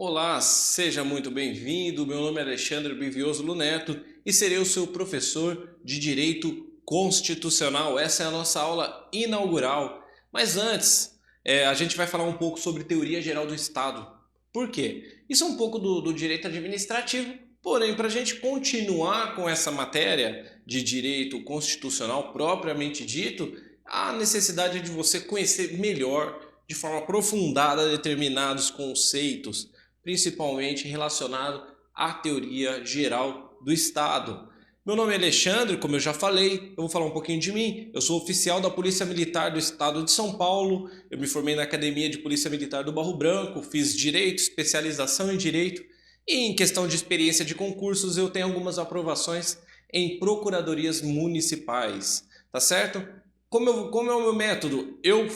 Olá, seja muito bem-vindo. Meu nome é Alexandre Bivioso Luneto e serei o seu professor de Direito Constitucional. Essa é a nossa aula inaugural. Mas antes, a gente vai falar um pouco sobre teoria geral do Estado. Por quê? Isso é um pouco do direito administrativo, porém, para a gente continuar com essa matéria de direito constitucional propriamente dito, há necessidade de você conhecer melhor, de forma aprofundada, determinados conceitos principalmente relacionado à teoria geral do Estado. Meu nome é Alexandre, como eu já falei, eu vou falar um pouquinho de mim. Eu sou oficial da Polícia Militar do Estado de São Paulo, eu me formei na Academia de Polícia Militar do Barro Branco, fiz Direito, especialização em Direito, e em questão de experiência de concursos eu tenho algumas aprovações em procuradorias municipais, tá certo? Como é o meu método? Eu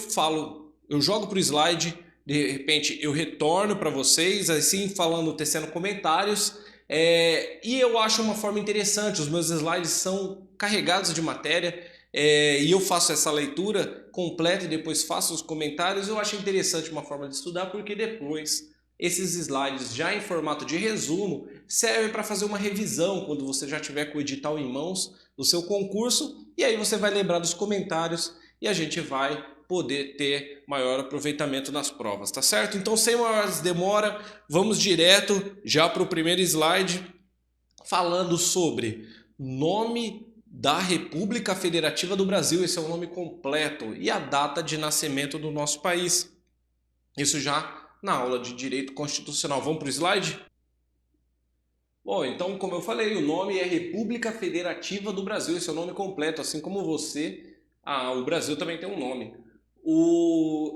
jogo para o slide, de repente eu retorno para vocês, assim falando, tecendo comentários, e eu acho uma forma interessante. Os meus slides são carregados de matéria, e eu faço essa leitura completa e depois faço os comentários. Eu acho interessante uma forma de estudar, porque depois esses slides já em formato de resumo servem para fazer uma revisão quando você já tiver com o edital em mãos do seu concurso, e aí você vai lembrar dos comentários e a gente vai poder ter maior aproveitamento nas provas, tá certo? Então, sem mais demora, vamos direto já para o primeiro slide, falando sobre nome da República Federativa do Brasil, esse é o nome completo, e a data de nascimento do nosso país. Isso já na aula de Direito Constitucional. Vamos para o slide? Bom, então, como eu falei, o nome é República Federativa do Brasil, esse é o nome completo, assim como você, o Brasil também tem um nome.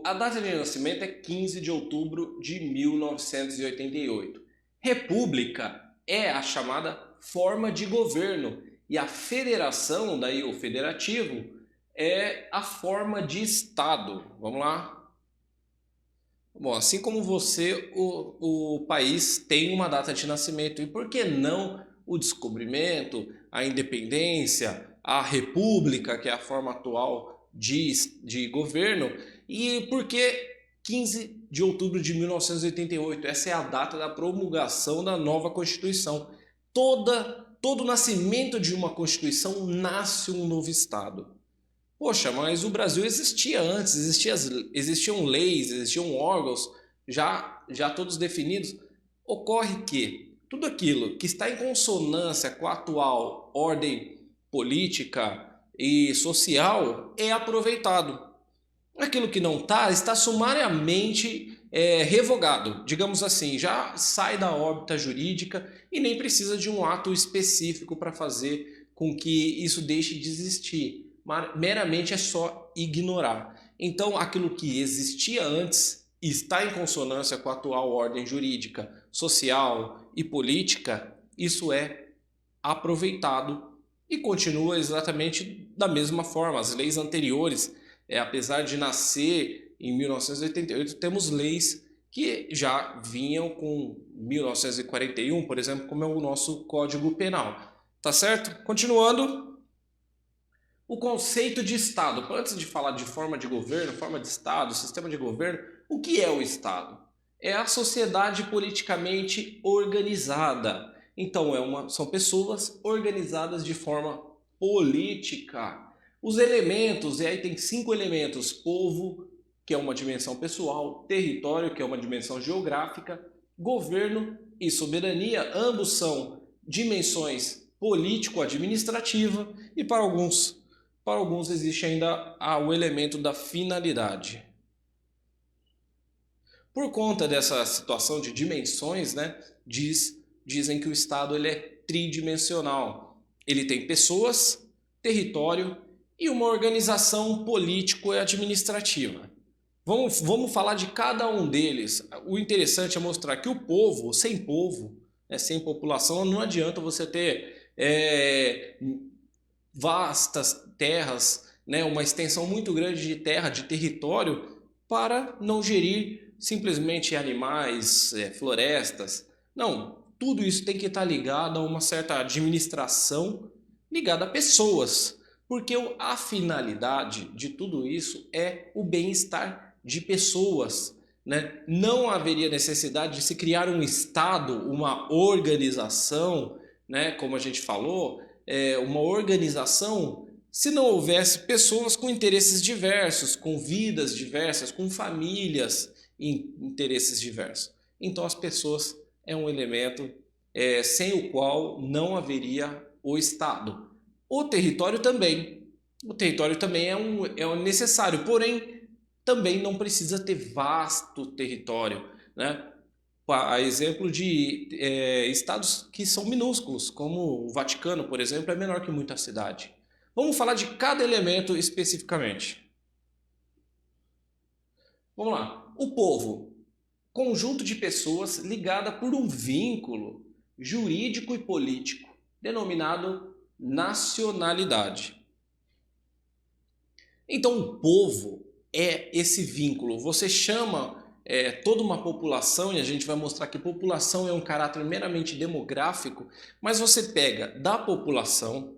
A data de nascimento é 15 de outubro de 1988. República é a chamada forma de governo e a federação, daí o federativo, é a forma de Estado. Vamos lá? Bom, assim como você, o país tem uma data de nascimento. E por que não o descobrimento, a independência, a república, que é a forma atual de governo? E por que 15 de outubro de 1988? Essa é a data da promulgação da nova Constituição. Todo nascimento de uma Constituição nasce um novo Estado. Poxa, mas o Brasil existia antes, existiam leis, existiam órgãos já todos definidos. Ocorre que tudo aquilo que está em consonância com a atual ordem política e social é aproveitado. Aquilo que não está sumariamente revogado, digamos assim, já sai da órbita jurídica e nem precisa de um ato específico para fazer com que isso deixe de existir. Meramente é só ignorar. Então, aquilo que existia antes e está em consonância com a atual ordem jurídica, social e política, isso é aproveitado e continua exatamente da mesma forma. As leis anteriores, apesar de nascer em 1988, temos leis que já vinham com 1941, por exemplo, como é o nosso Código Penal. Tá certo? Continuando. O conceito de Estado. Antes de falar de forma de governo, forma de Estado, sistema de governo, o que é o Estado? É a sociedade politicamente organizada. Então, são pessoas organizadas de forma política. Os elementos, e aí tem 5 elementos: povo, que é uma dimensão pessoal; território, que é uma dimensão geográfica; governo e soberania, ambos são dimensões político-administrativa, e para alguns existe ainda o elemento da finalidade. Por conta dessa situação de dimensões, né, dizem que o Estado ele é tridimensional. Ele tem pessoas, território e uma organização político e administrativa. Vamos falar de cada um deles. O interessante é mostrar que o povo, sem população, não adianta você ter vastas terras, né, uma extensão muito grande de terra, de território, para não gerir simplesmente animais, florestas. Não, tudo isso tem que estar ligado a uma certa administração ligada a pessoas, porque a finalidade de tudo isso é o bem-estar de pessoas. né? Não haveria necessidade de se criar um Estado, uma organização, né? Como a gente falou, uma organização se não houvesse pessoas com interesses diversos, com vidas diversas, com famílias e interesses diversos. Então as pessoas é um elemento sem o qual não haveria o Estado. O território também. O território também é necessário, porém também não precisa ter vasto território, né? A exemplo de estados que são minúsculos, como o Vaticano, por exemplo, é menor que muita cidade. Vamos falar de cada elemento especificamente. Vamos lá. O povo, conjunto de pessoas ligada por um vínculo jurídico e político, denominado nacionalidade. Então, o povo é esse vínculo. Você chama toda uma população, e a gente vai mostrar que população é um caráter meramente demográfico, mas você pega da população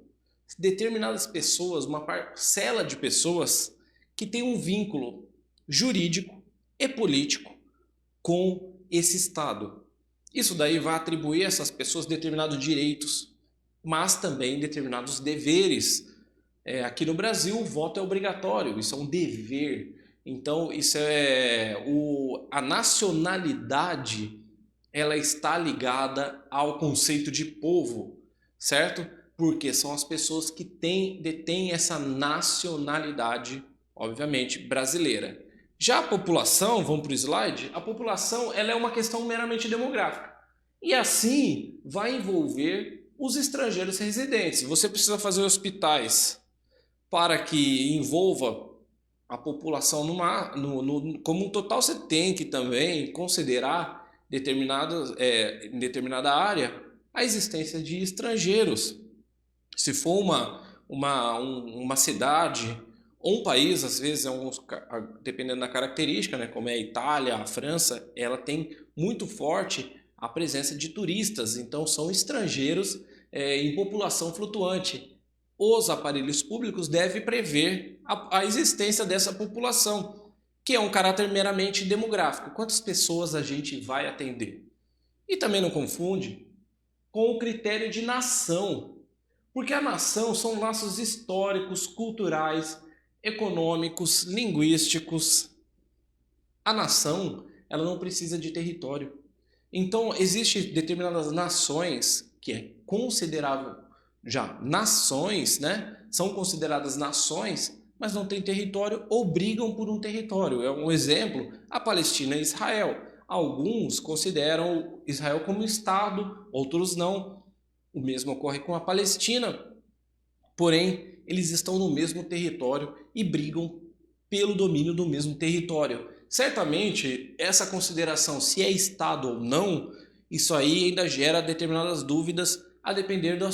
determinadas pessoas, uma parcela de pessoas que tem um vínculo jurídico e político com esse Estado. Isso daí vai atribuir a essas pessoas determinados direitos, mas também determinados deveres. Aqui no Brasil, o voto é obrigatório, isso é um dever. Então, isso a nacionalidade, ela está ligada ao conceito de povo, certo? Porque são as pessoas que detêm essa nacionalidade, obviamente, brasileira. Já a população, vamos para o slide, a população ela é uma questão meramente demográfica. E assim vai envolver os estrangeiros residentes. Você precisa fazer hospitais para que envolva a população como um total, você tem que também considerar em determinada área a existência de estrangeiros. Se for uma cidade ou um país, às vezes, dependendo da característica, né, como é a Itália, a França, ela tem muito forte a presença de turistas, então são estrangeiros em população flutuante. Os aparelhos públicos devem prever a existência dessa população, que é um caráter meramente demográfico. Quantas pessoas a gente vai atender? E também não confunde com o critério de nação, porque a nação são laços históricos, culturais, econômicos, linguísticos. A nação, ela não precisa de território. Então, existem determinadas nações que é considerável já nações, né? São consideradas nações, mas não têm território ou brigam por um território. É um exemplo, a Palestina e Israel. Alguns consideram Israel como Estado, outros não. O mesmo ocorre com a Palestina. Porém, eles estão no mesmo território e brigam pelo domínio do mesmo território. Certamente, essa consideração se é Estado ou não, isso aí ainda gera determinadas dúvidas a depender do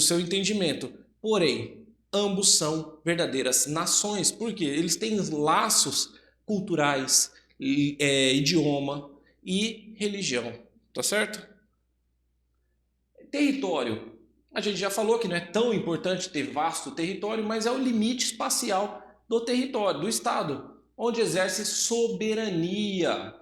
seu entendimento. Porém, ambos são verdadeiras nações, porque eles têm laços culturais, idioma e religião, tá certo? Território. A gente já falou que não é tão importante ter vasto território, mas é o limite espacial do território, do Estado, onde exerce soberania.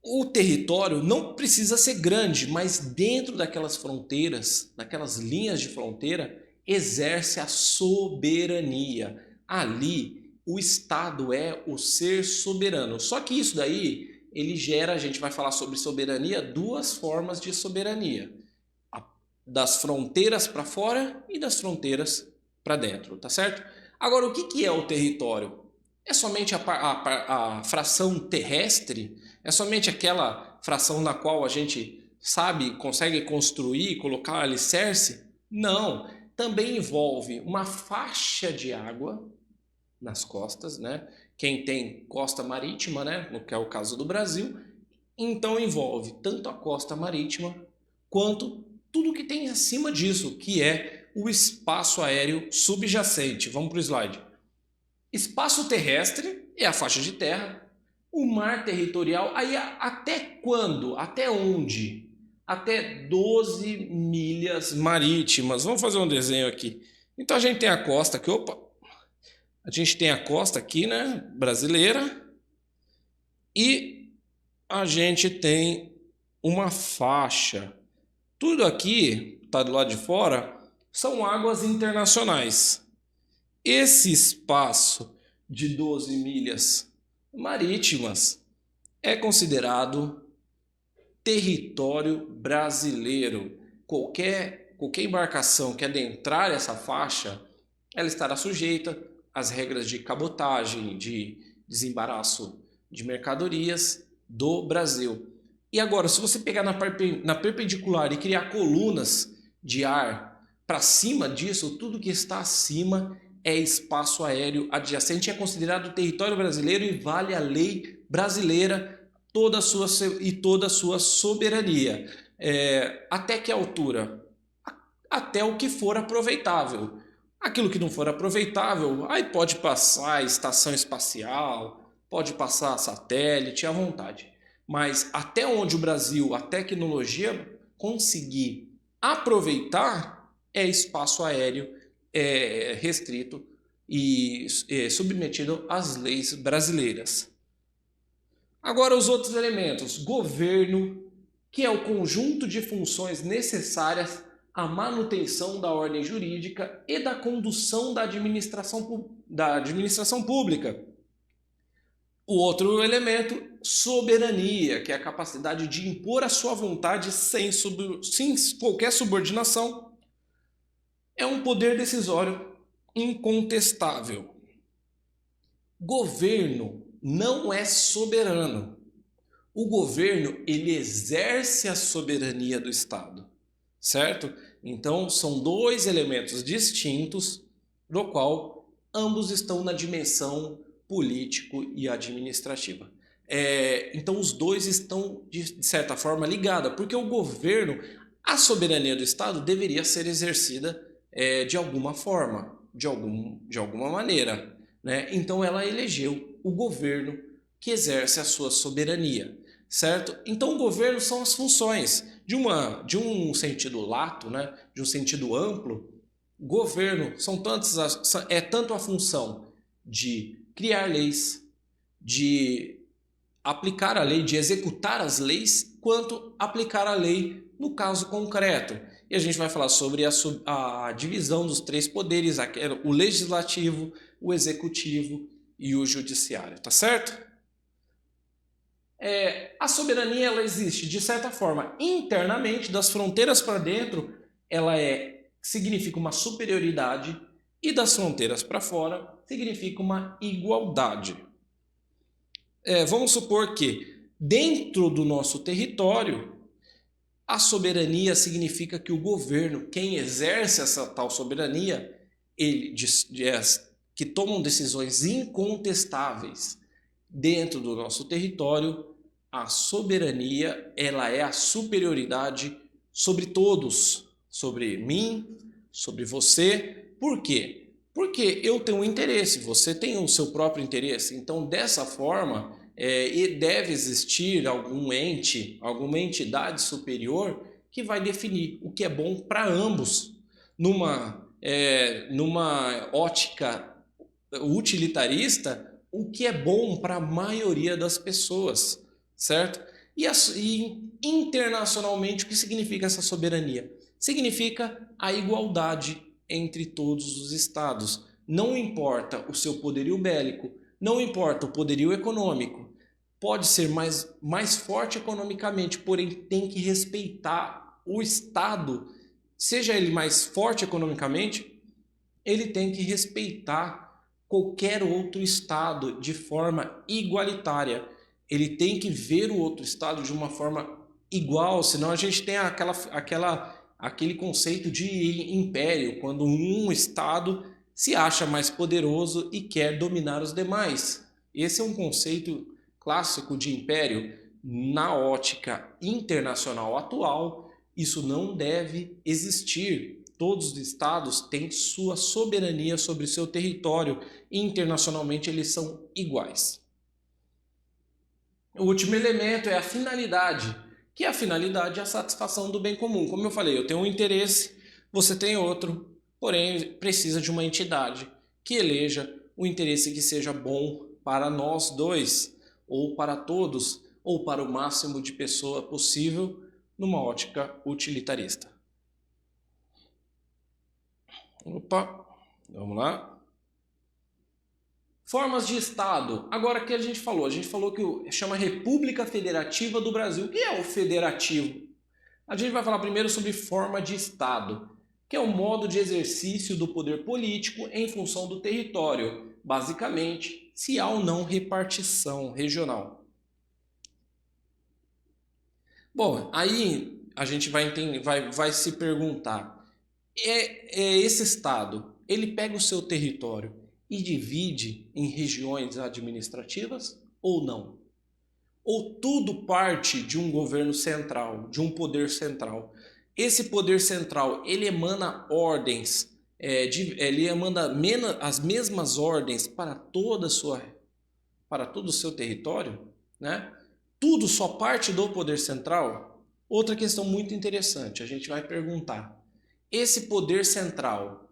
O território não precisa ser grande, mas dentro daquelas fronteiras, daquelas linhas de fronteira, exerce a soberania. Ali, o Estado é o ser soberano. Só que isso daí, ele gera, a gente vai falar sobre soberania, duas formas de soberania. Das fronteiras para fora e das fronteiras para dentro, tá certo? Agora, o que é o território? É somente a fração terrestre? É somente aquela fração na qual a gente sabe, consegue construir, colocar alicerce? Não. Também envolve uma faixa de água nas costas, né? Quem tem costa marítima, né? No que é o caso do Brasil, então envolve tanto a costa marítima quanto tudo que tem acima disso, que é o espaço aéreo subjacente. Vamos para o slide. Espaço terrestre é a faixa de terra. O mar territorial, aí até quando? Até onde? Até 12 milhas marítimas. Vamos fazer um desenho aqui. Então a gente tem a costa aqui, opa, A gente tem a costa aqui, né, brasileira, e a gente tem uma faixa. Tudo aqui, está do lado de fora, são águas internacionais. Esse espaço de 12 milhas marítimas é considerado território brasileiro. Qualquer embarcação que adentrar essa faixa, ela estará sujeita às regras de cabotagem, de desembaraço de mercadorias do Brasil. E agora, se você pegar na perpendicular e criar colunas de ar para cima disso, tudo que está acima é espaço aéreo adjacente, é considerado território brasileiro e vale a lei brasileira toda a sua soberania. Até que altura? Até o que for aproveitável. Aquilo que não for aproveitável, aí pode passar estação espacial, pode passar satélite à vontade. Mas até onde o Brasil, a tecnologia conseguir aproveitar, é espaço aéreo restrito e submetido às leis brasileiras. Agora os outros elementos. Governo, que é o conjunto de funções necessárias à manutenção da ordem jurídica e da condução da administração pública. O outro elemento, soberania, que é a capacidade de impor a sua vontade sem qualquer subordinação. É um poder decisório incontestável. Governo não é soberano. O governo, ele exerce a soberania do Estado, certo? Então, são dois elementos distintos, do qual ambos estão na dimensão político e administrativa. Então, os dois estão, de certa forma, ligados, porque o governo, a soberania do Estado deveria ser exercida de alguma forma, de alguma maneira, né? Então, ela elegeu o governo que exerce a sua soberania, certo? Então, o governo são as funções. De um sentido lato, né? De um sentido amplo, governo é tanto a função de criar leis, de aplicar a lei, de executar as leis, quanto aplicar a lei no caso concreto. E a gente vai falar sobre a divisão dos três poderes, o legislativo, o executivo e o judiciário, tá certo? A soberania ela existe, de certa forma, internamente, das fronteiras para dentro, ela significa uma superioridade, e das fronteiras para fora significa uma igualdade. Vamos supor que, dentro do nosso território, a soberania significa que o governo, quem exerce essa tal soberania, que tomam decisões incontestáveis dentro do nosso território, a soberania ela é a superioridade sobre todos, sobre mim, sobre você. Por quê? Porque eu tenho um interesse, você tem o seu próprio interesse. Então, dessa forma, deve existir algum ente, alguma entidade superior que vai definir o que é bom para ambos, numa ótica utilitarista, o que é bom para a maioria das pessoas, certo? E internacionalmente, o que significa essa soberania? Significa a igualdade entre todos os estados. Não importa o seu poderio bélico, não importa o poderio econômico, pode ser mais forte economicamente, porém tem que respeitar o Estado, seja ele mais forte economicamente, ele tem que respeitar qualquer outro Estado de forma igualitária. Ele tem que ver o outro Estado de uma forma igual, senão a gente tem aquele conceito de império, quando um Estado se acha mais poderoso e quer dominar os demais. Esse é um conceito clássico de império. Na ótica internacional atual, isso não deve existir. Todos os estados têm sua soberania sobre seu território e internacionalmente eles são iguais. O último elemento é a finalidade, que a finalidade é a satisfação do bem comum. Como eu falei, eu tenho um interesse, você tem outro, porém precisa de uma entidade que eleja o interesse que seja bom para nós dois, ou para todos, ou para o máximo de pessoa possível, numa ótica utilitarista. Opa, vamos lá. Formas de Estado. Agora que a gente falou que chama República Federativa do Brasil. O que é o federativo? A gente vai falar primeiro sobre forma de Estado, que é o modo de exercício do poder político em função do território, basicamente, se há ou não repartição regional. Bom, aí a gente vai se perguntar, esse Estado, ele pega o seu território e divide em regiões administrativas ou não? Ou tudo parte de um governo central, de um poder central? Esse poder central, ele emana ordens, ele emana as mesmas ordens para todo o seu território, né? Tudo só parte do poder central? Outra questão muito interessante, a gente vai perguntar, esse poder central,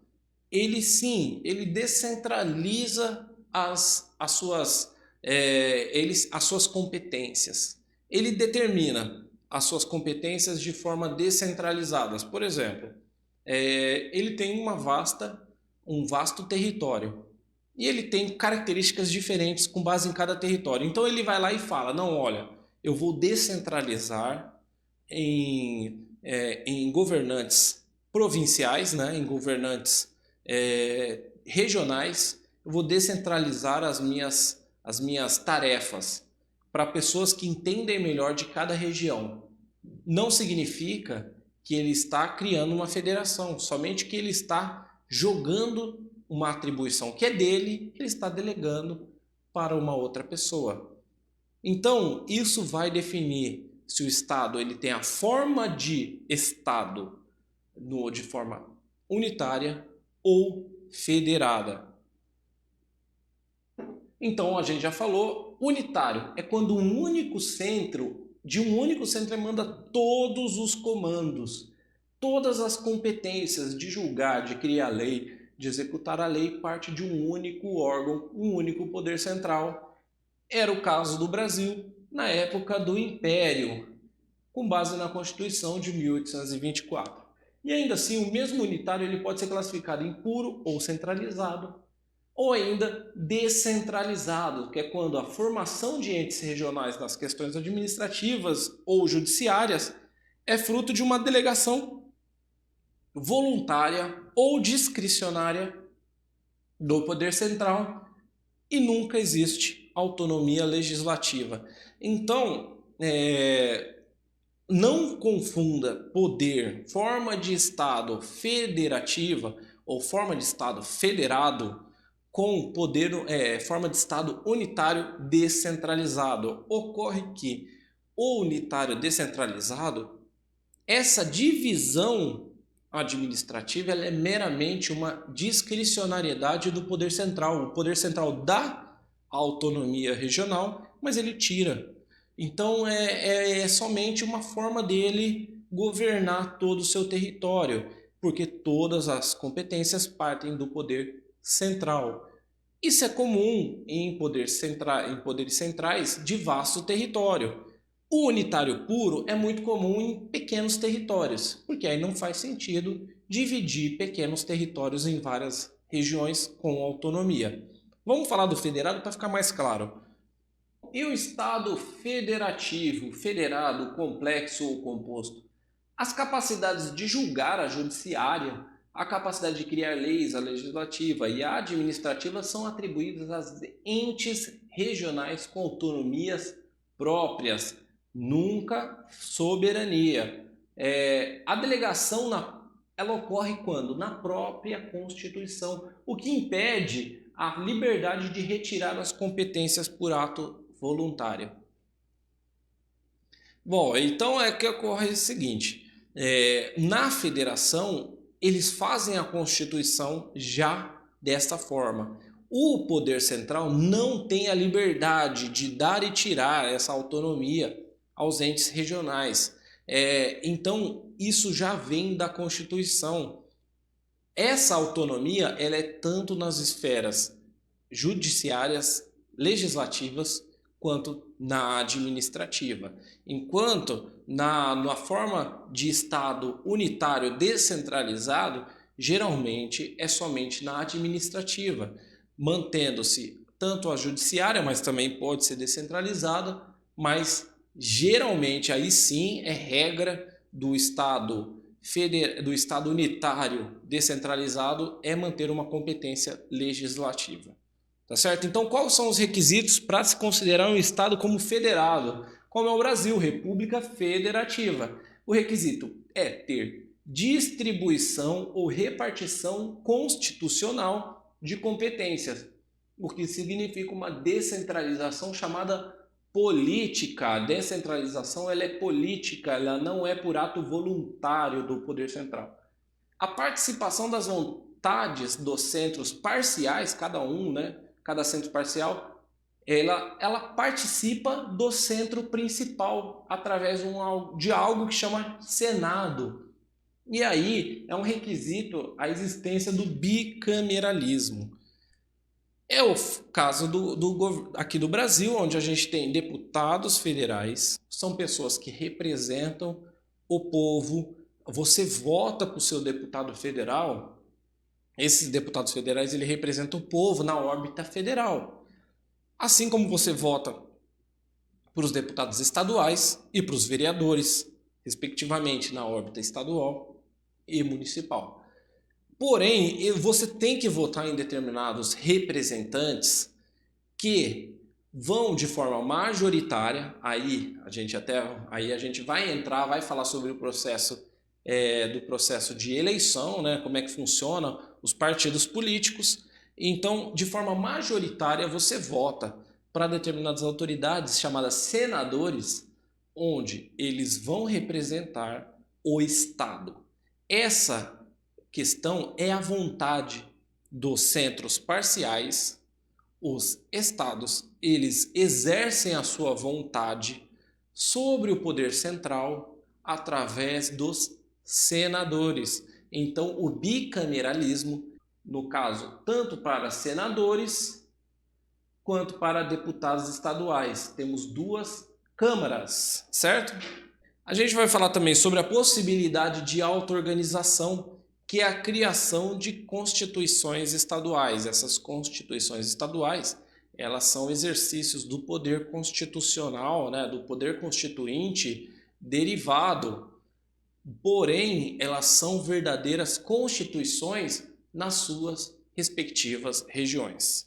ele descentraliza as suas competências. Ele determina as suas competências de forma descentralizadas. Por exemplo, ele tem um vasto território e ele tem características diferentes com base em cada território. Então ele vai lá e fala, não, olha, eu vou descentralizar em governantes provinciais, né, em governantes regionais, eu vou descentralizar as minhas tarefas para pessoas que entendem melhor de cada região. Não significa que ele está criando uma federação, somente que ele está jogando uma atribuição que é dele, ele está delegando para uma outra pessoa. Então, isso vai definir se o Estado ele tem a forma de Estado de forma unitária ou federada. Então, a gente já falou, unitário é quando de um único centro manda todos os comandos, todas as competências de julgar, de criar lei, de executar a lei, parte de um único órgão, um único poder central. Era o caso do Brasil na época do Império, com base na Constituição de 1824. E ainda assim, o mesmo unitário ele pode ser classificado em puro ou centralizado, ou ainda descentralizado, que é quando a formação de entes regionais nas questões administrativas ou judiciárias é fruto de uma delegação voluntária ou discricionária do poder central e nunca existe autonomia legislativa. Então, não confunda poder, forma de Estado federativa ou forma de Estado federado com forma de Estado unitário descentralizado. Ocorre que o unitário descentralizado, essa divisão administrativa ela é meramente uma discricionariedade do poder central. O poder central dá autonomia regional, mas ele tira. Então é somente uma forma dele governar todo o seu território, porque todas as competências partem do poder central. Isso é comum em poderes centrais de vasto território. O unitário puro é muito comum em pequenos territórios, porque aí não faz sentido dividir pequenos territórios em várias regiões com autonomia. Vamos falar do federado para ficar mais claro. E o Estado federativo, federado, complexo ou composto? As capacidades de julgar a judiciária, a capacidade de criar leis, a legislativa e a administrativa são atribuídas às entes regionais com autonomias próprias, nunca soberania. A delegação ela ocorre quando? Na própria Constituição, o que impede a liberdade de retirar as competências por ato voluntário. Bom, então que ocorre o seguinte, na federação eles fazem a Constituição já desta forma. O poder central não tem a liberdade de dar e tirar essa autonomia aos entes regionais. Então isso já vem da Constituição. Essa autonomia ela é tanto nas esferas judiciárias, legislativas, quanto na administrativa. Enquanto na forma de Estado unitário descentralizado, geralmente é somente na administrativa, mantendo-se tanto a judiciária, mas também pode ser descentralizada, mas geralmente aí sim é regra do Estado unitário descentralizado é manter uma competência legislativa. Tá certo? Então, quais são os requisitos para se considerar um Estado como federado? Como é o Brasil, República Federativa. O requisito é ter distribuição ou repartição constitucional de competências, o que significa uma descentralização chamada política. A descentralização ela é política, ela não é por ato voluntário do poder central. A participação das vontades dos centros parciais, cada centro parcial, ela participa do centro principal através de algo que chama Senado. E aí é um requisito a existência do bicameralismo. É o caso aqui do Brasil, onde a gente tem deputados federais, são pessoas que representam o povo. Você vota para o seu deputado federal, esses deputados federais ele representam o povo na órbita federal. Assim como você vota para os deputados estaduais e para os vereadores, respectivamente, na órbita estadual e municipal. Porém, você tem que votar em determinados representantes que vão de forma majoritária. Aí a gente vai falar sobre o processo do processo de eleição, né? Como é que funciona os partidos políticos. Então, de forma majoritária, você vota para determinadas autoridades chamadas senadores, onde eles vão representar o Estado. Essa questão é a vontade dos centros parciais. Os estados, eles exercem a sua vontade sobre o poder central através dos senadores. Então, o bicameralismo, no caso, tanto para senadores quanto para deputados estaduais. Temos duas câmaras, certo? A gente vai falar também sobre a possibilidade de auto-organização, que é a criação de constituições estaduais. Essas constituições estaduais, elas são exercícios do poder constitucional, né, do poder constituinte derivado. Porém, elas são verdadeiras constituições nas suas respectivas regiões.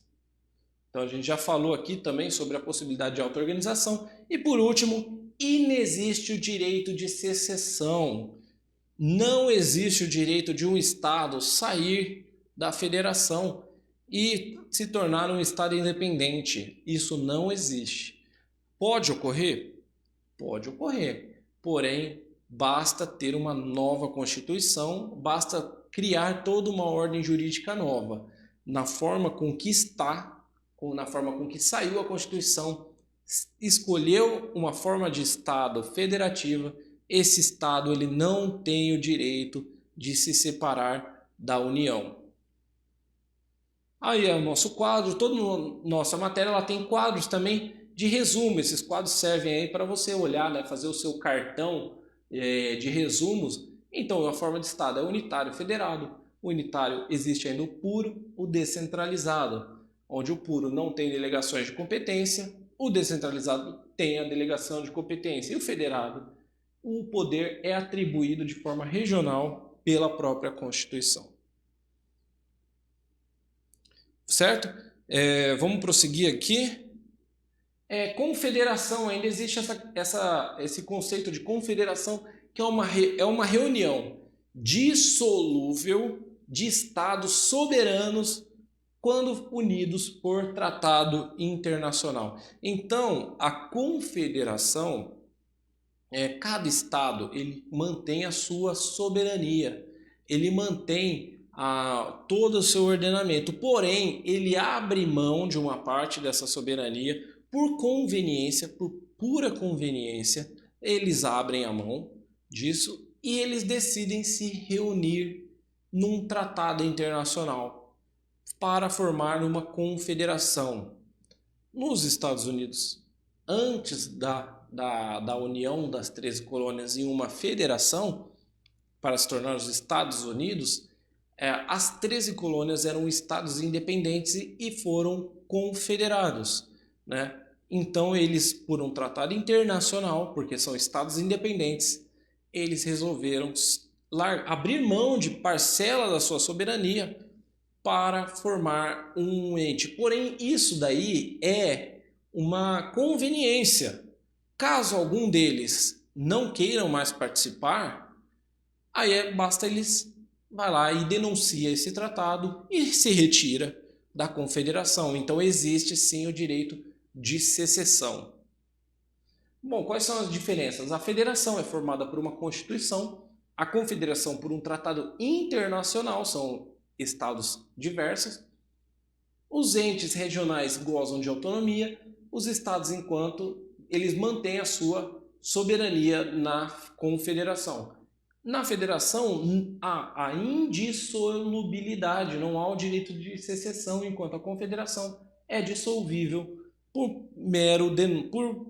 Então a gente já falou aqui também sobre a possibilidade de auto-organização. E por último, inexiste o direito de secessão. Não existe o direito de um Estado sair da federação e se tornar um Estado independente. Isso não existe. Pode ocorrer? Pode ocorrer. Porém, basta ter uma nova Constituição, basta criar toda uma ordem jurídica nova. Na forma com que saiu a Constituição, escolheu uma forma de Estado federativa. Esse Estado ele não tem o direito de se separar da União. Aí é o nosso quadro, toda nossa matéria ela tem quadros também de resumo. Esses quadros servem aí para você olhar, né, fazer o seu cartão de resumos. Então, a forma de Estado é unitário federado. O unitário existe ainda o puro, o descentralizado, onde o puro não tem delegações de competência, o descentralizado tem a delegação de competência e o federado, o poder é atribuído de forma regional pela própria Constituição. Certo? Vamos prosseguir aqui. Confederação, ainda existe esse conceito de confederação, que é uma reunião dissolúvel de estados soberanos quando unidos por tratado internacional. Então, a confederação, cada estado ele mantém a sua soberania, ele mantém todo o seu ordenamento, porém, ele abre mão de uma parte dessa soberania por conveniência, por pura conveniência, eles abrem a mão disso e eles decidem se reunir num tratado internacional. para formar uma confederação. Nos Estados Unidos, antes da união das 13 colônias em uma federação, para se tornar os Estados Unidos, as 13 colônias eram estados independentes e foram confederados, né? Então eles, por um tratado internacional, porque são estados independentes, eles resolveram abrir mão de parcela da sua soberania para formar um ente. Porém, isso daí é uma conveniência. Caso algum deles não queiram mais participar, aí basta eles vai lá e denuncia esse tratado e se retira da confederação. Então existe sim o direito de secessão. Bom, quais são as diferenças? A federação é formada por uma constituição, a confederação por um tratado internacional, são estados diversos. Os entes regionais gozam de autonomia, os estados enquanto eles mantêm a sua soberania na confederação. Na federação há a indissolubilidade, não há o direito de secessão, enquanto a confederação é dissolvível por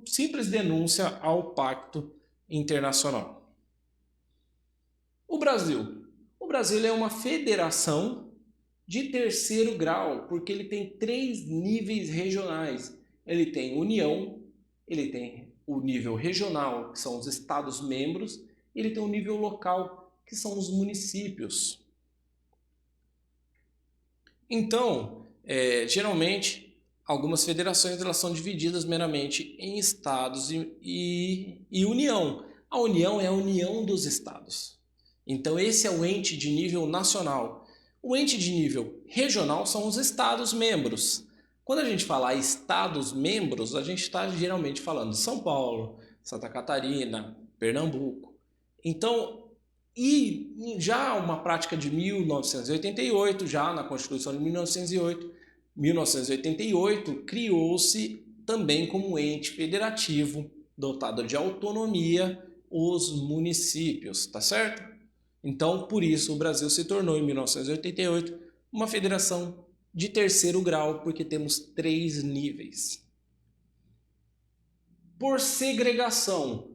simples denúncia ao pacto internacional. O Brasil é uma federação de terceiro grau, porque ele tem 3 níveis regionais. Ele tem União, ele tem o nível regional, que são os estados membros, e ele tem o nível local, que são os municípios. Então, geralmente, algumas federações elas são divididas meramente em estados e União. A União é a união dos estados. Então, esse é o ente de nível nacional. O ente de nível regional são os estados membros. Quando a gente fala estados membros, a gente está geralmente falando de São Paulo, Santa Catarina, Pernambuco. Então, e já uma prática de 1988, já na Constituição de 1988, criou-se também como ente federativo, dotado de autonomia, os municípios, tá certo? Então, por isso, o Brasil se tornou, em 1988, uma federação de terceiro grau, porque temos 3 níveis. Por segregação,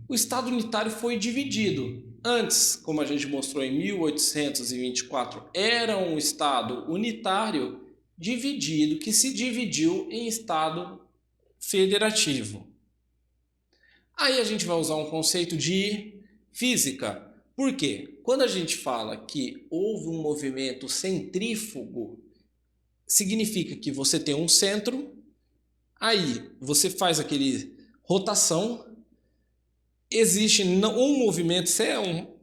o Estado unitário foi dividido. Antes, como a gente mostrou em 1824, era um Estado unitário dividido, que se dividiu em Estado federativo. Aí a gente vai usar um conceito de física. Por quê? Quando a gente fala que houve um movimento centrífugo, significa que você tem um centro, aí você faz aquele rotação, existe um movimento, são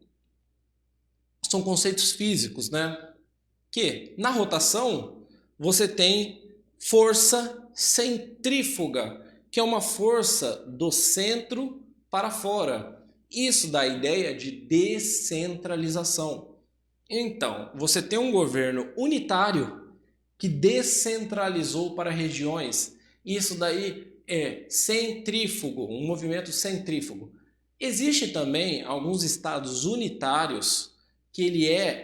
conceitos físicos, né? Que na rotação você tem força centrífuga, que é uma força do centro para fora. Isso dá a ideia de descentralização. Então, você tem um governo unitário que descentralizou para regiões. Isso daí é centrífugo, um movimento centrífugo. Existe também alguns estados unitários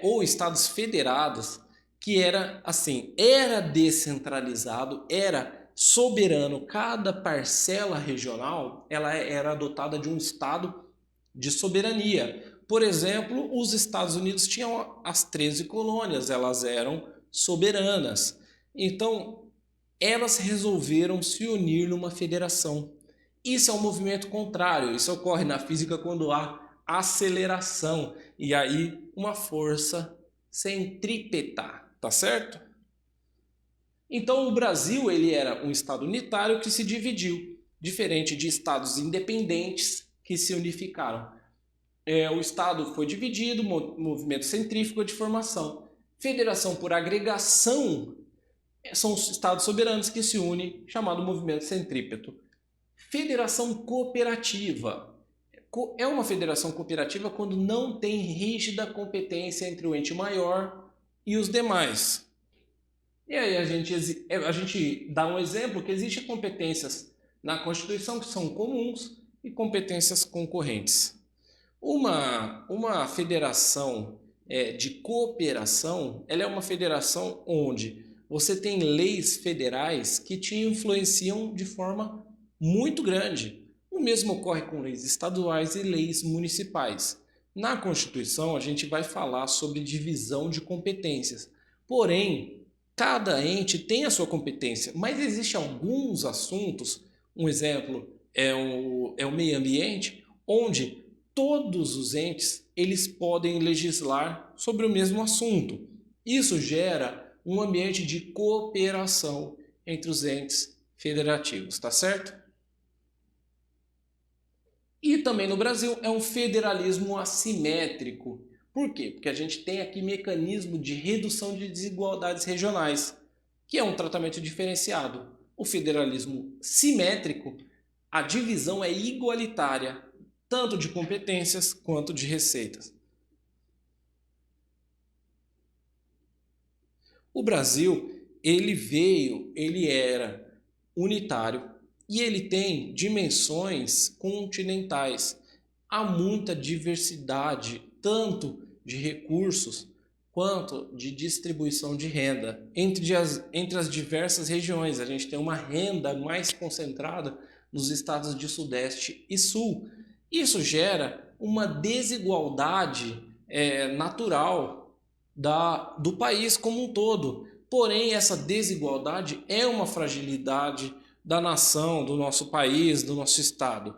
ou estados federados, que era assim, era descentralizado, era soberano. Cada parcela regional ela era dotada de um estado de soberania. Por exemplo, os Estados Unidos tinham as 13 colônias, elas eram soberanas. Então, elas resolveram se unir numa federação. Isso é um movimento contrário, isso ocorre na física quando há aceleração e aí uma força centrípeta, tá certo? Então o Brasil ele era um estado unitário que se dividiu, diferente de estados independentes que se unificaram. O estado foi dividido, movimento centrífugo de formação. Federação por agregação são os estados soberanos que se unem, chamado movimento centrípeto. Federação cooperativa. É uma federação cooperativa quando não tem rígida competência entre o ente maior e os demais. E aí a gente dá um exemplo que existem competências na Constituição que são comuns e competências concorrentes. Uma federação de cooperação, ela é uma federação onde você tem leis federais que te influenciam de forma muito grande. O mesmo ocorre com leis estaduais e leis municipais. Na Constituição, a gente vai falar sobre divisão de competências. Porém, cada ente tem a sua competência, mas existem alguns assuntos, um exemplo é o meio ambiente, onde todos os entes eles podem legislar sobre o mesmo assunto. Isso gera um ambiente de cooperação entre os entes federativos, tá certo? E também no Brasil é um federalismo assimétrico. Por quê? Porque a gente tem aqui mecanismo de redução de desigualdades regionais, que é um tratamento diferenciado. O federalismo simétrico, a divisão é igualitária, tanto de competências quanto de receitas. O Brasil, ele era unitário e ele tem dimensões continentais. Há muita diversidade, tanto de recursos quanto de distribuição de renda entre as diversas regiões. A gente tem uma renda mais concentrada nos estados de Sudeste e Sul. Isso gera uma desigualdade natural do país como um todo. Porém, essa desigualdade é uma fragilidade da nação, do nosso país, do nosso estado.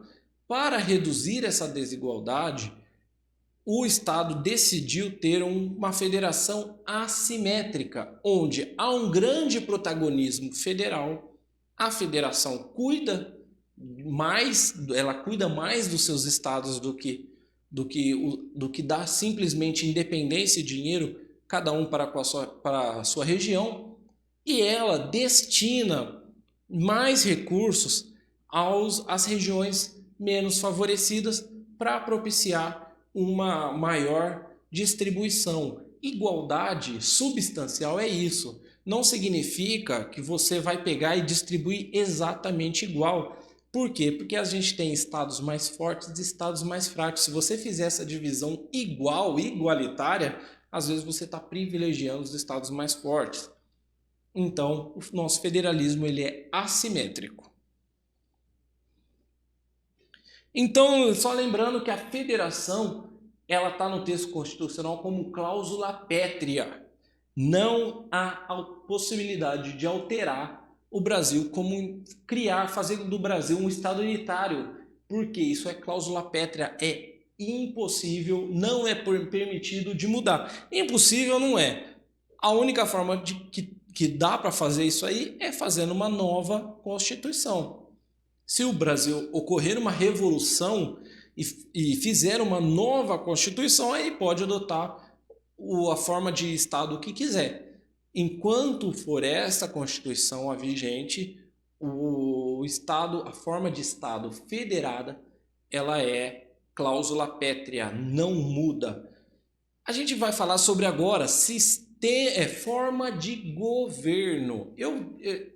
Para reduzir essa desigualdade, o Estado decidiu ter uma federação assimétrica, onde há um grande protagonismo federal. A federação cuida mais dos seus estados do que dá simplesmente independência e dinheiro, cada um para a sua região, e ela destina mais recursos às regiões menos favorecidas para propiciar uma maior distribuição. Igualdade substancial é isso. Não significa que você vai pegar e distribuir exatamente igual. Por quê? Porque a gente tem estados mais fortes e estados mais fracos. Se você fizer essa divisão igualitária, às vezes você está privilegiando os estados mais fortes. Então, o nosso federalismo ele é assimétrico. Então, só lembrando que a federação ela está no texto constitucional como cláusula pétrea. Não há a possibilidade de alterar o Brasil, como fazer do Brasil um Estado unitário, porque isso é cláusula pétrea, é impossível, não é permitido de mudar. Impossível não é. A única forma que dá para fazer isso aí é fazendo uma nova Constituição. Se o Brasil ocorrer uma revolução e fizer uma nova Constituição, aí pode adotar a forma de Estado que quiser. Enquanto for essa Constituição a vigente, a forma de Estado federada, ela é cláusula pétrea, não muda. A gente vai falar sobre agora forma de governo.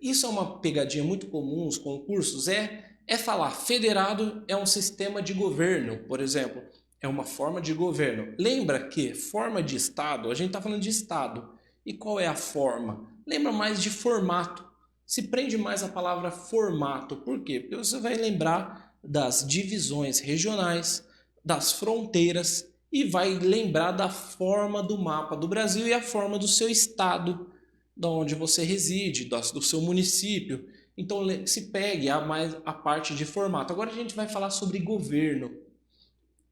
Isso é uma pegadinha muito comum nos concursos, é falar federado é um sistema de governo, por exemplo, é uma forma de governo. Lembra que forma de Estado, a gente está falando de Estado. E qual é a forma? Lembra mais de formato. Se prende mais a palavra formato. Por quê? Porque você vai lembrar das divisões regionais, das fronteiras e vai lembrar da forma do mapa do Brasil e a forma do seu estado, de onde você reside, do seu município. Então se pegue a parte de formato. Agora a gente vai falar sobre governo.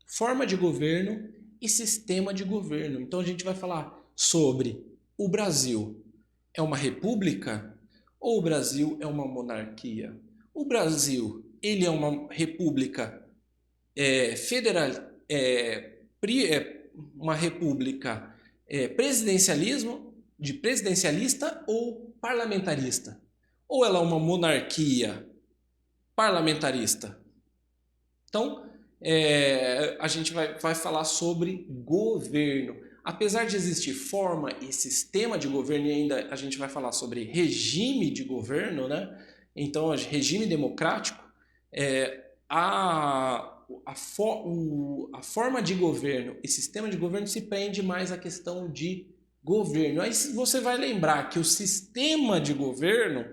Forma de governo e sistema de governo. Então a gente vai falar sobre o Brasil é uma república ou o Brasil é uma monarquia? O Brasil ele é uma república federal, uma república presidencialista ou parlamentarista? Ou ela é uma monarquia parlamentarista? Então, a gente vai falar sobre governo. Apesar de existir forma e sistema de governo, e ainda a gente vai falar sobre regime de governo, né? Então, regime democrático, a forma de governo e sistema de governo se prende mais à questão de governo. Aí você vai lembrar que o sistema de governo,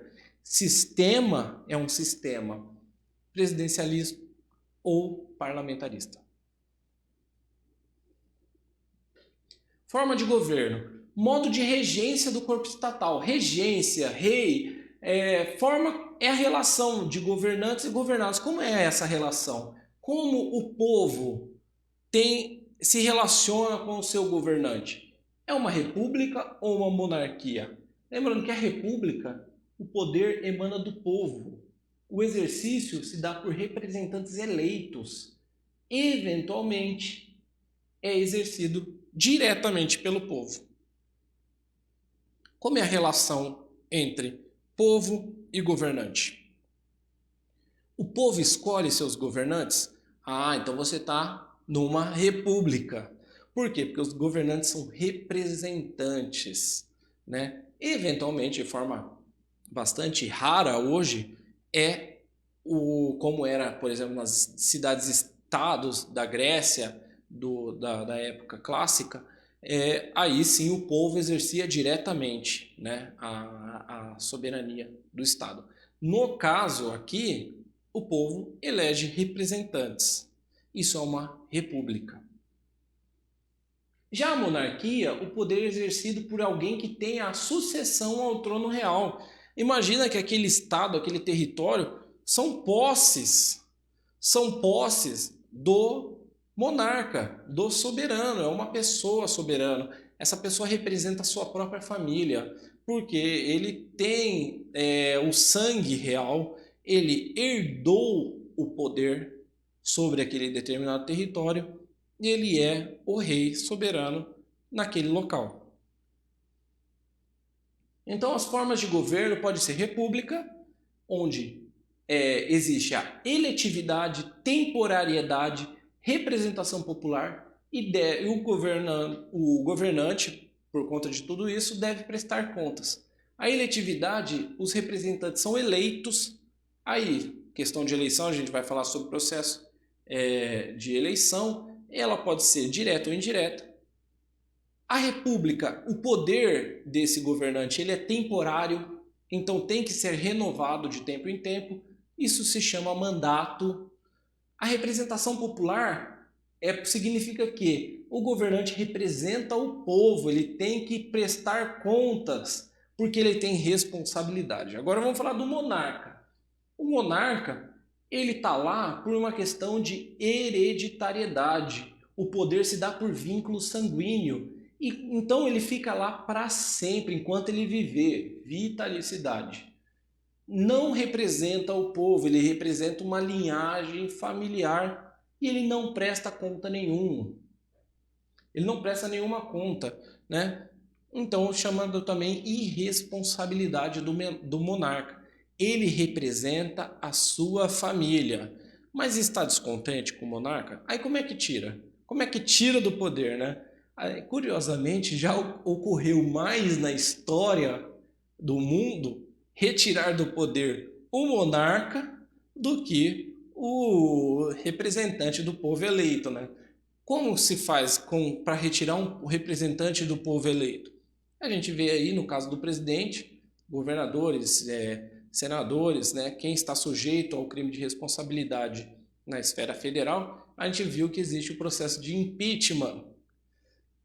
sistema é um sistema presidencialista ou parlamentarista. Forma de governo, modo de regência do corpo estatal, regência, rei, forma é a relação de governantes e governados. Como é essa relação? Como o povo se relaciona com o seu governante? É uma república ou uma monarquia? Lembrando que a república, o poder emana do povo. O exercício se dá por representantes eleitos. Eventualmente, é exercido diretamente pelo povo. Como é a relação entre povo e governante? O povo escolhe seus governantes? Então você está numa república. Por quê? Porque os governantes são representantes, né? Eventualmente, de forma bastante rara hoje, como era, por exemplo, nas cidades-estados da Grécia, da época clássica, aí sim o povo exercia diretamente, né, a soberania do Estado. No caso aqui, o povo elege representantes. Isso é uma república. Já a monarquia, o poder é exercido por alguém que tem a sucessão ao trono real. Imagina que aquele estado, aquele território, são posses do monarca, do soberano, é uma pessoa soberana. Essa pessoa representa a sua própria família, porque ele tem o sangue real, ele herdou o poder sobre aquele determinado território e ele é o rei soberano naquele local. Então as formas de governo podem ser república, onde existe a eletividade, temporariedade, representação popular e o governante, por conta de tudo isso, deve prestar contas. A eletividade, os representantes são eleitos. Aí, questão de eleição, a gente vai falar sobre o processo de eleição. Ela pode ser direta ou indireta. A república, o poder desse governante, ele é temporário, então tem que ser renovado de tempo em tempo. Isso se chama mandato. A representação popular significa que o governante representa o povo, ele tem que prestar contas, porque ele tem responsabilidade. Agora vamos falar do monarca. O monarca, ele está lá por uma questão de hereditariedade. O poder se dá por vínculo sanguíneo. E então ele fica lá para sempre, enquanto ele viver. Vitalicidade. Não representa o povo, ele representa uma linhagem familiar e ele não presta conta nenhuma. Ele não presta nenhuma conta, né? Então, chamando também irresponsabilidade do monarca. Ele representa a sua família, mas está descontente com o monarca? Aí como é que tira? Como é que tira do poder, né? Aí, curiosamente, já ocorreu mais na história do mundo retirar do poder o monarca do que o representante do povo eleito, né? Como se faz para retirar um representante do povo eleito? A gente vê aí no caso do presidente, governadores, senadores, né? Quem está sujeito ao crime de responsabilidade na esfera federal, a gente viu que existe o processo de impeachment.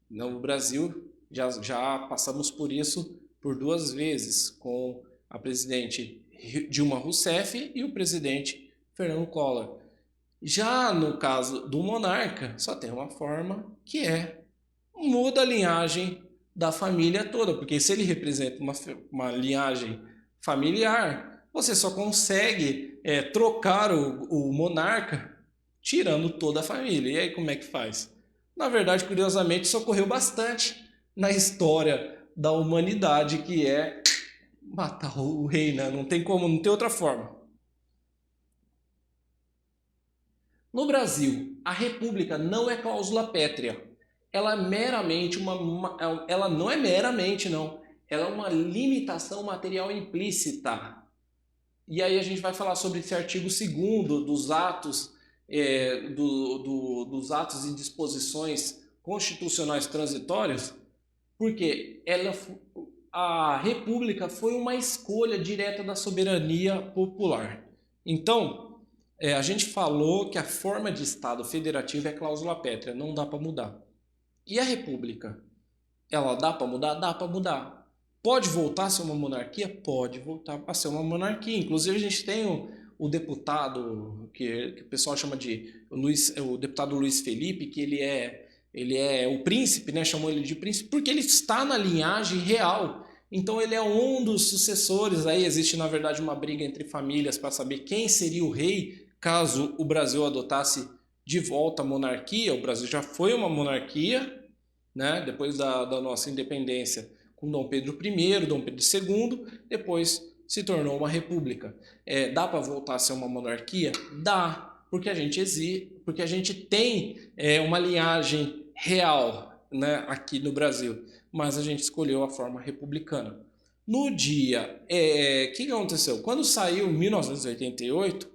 No Brasil já passamos por isso por 2 vezes, com a presidente Dilma Rousseff e o presidente Fernando Collor. Já no caso do monarca, só tem uma forma, que muda a linhagem da família toda, porque se ele representa uma linhagem familiar, você só consegue trocar o monarca tirando toda a família. E aí como é que faz? Na verdade, curiosamente, isso ocorreu bastante na história da humanidade, que é matar o rei, né? Não tem como, não tem outra forma. No Brasil, a república não é cláusula pétrea. Ela é meramente ela não é meramente, não. Ela é uma limitação material implícita. E aí a gente vai falar sobre esse artigo 2º dos atos dos atos e disposições constitucionais transitórios, porque a República foi uma escolha direta da soberania popular. Então, a gente falou que a forma de Estado federativo é cláusula pétrea, não dá para mudar. E a República? Ela dá para mudar? Dá para mudar. Pode voltar a ser uma monarquia? Pode voltar a ser uma monarquia. Inclusive, a gente tem o deputado, que o pessoal chama de o deputado Luiz Felipe, que ele é o príncipe, né? Chamou ele de príncipe, porque ele está na linhagem real. Então ele é um dos sucessores. Aí existe, na verdade, uma briga entre famílias para saber quem seria o rei caso o Brasil adotasse de volta a monarquia. O Brasil já foi uma monarquia, né? Depois da nossa independência, com Dom Pedro I, Dom Pedro II, depois se tornou uma república. Dá para voltar a ser uma monarquia? Dá, porque a gente tem uma linhagem real, né, aqui no Brasil, mas a gente escolheu a forma republicana. No dia, que aconteceu? Quando saiu em 1988,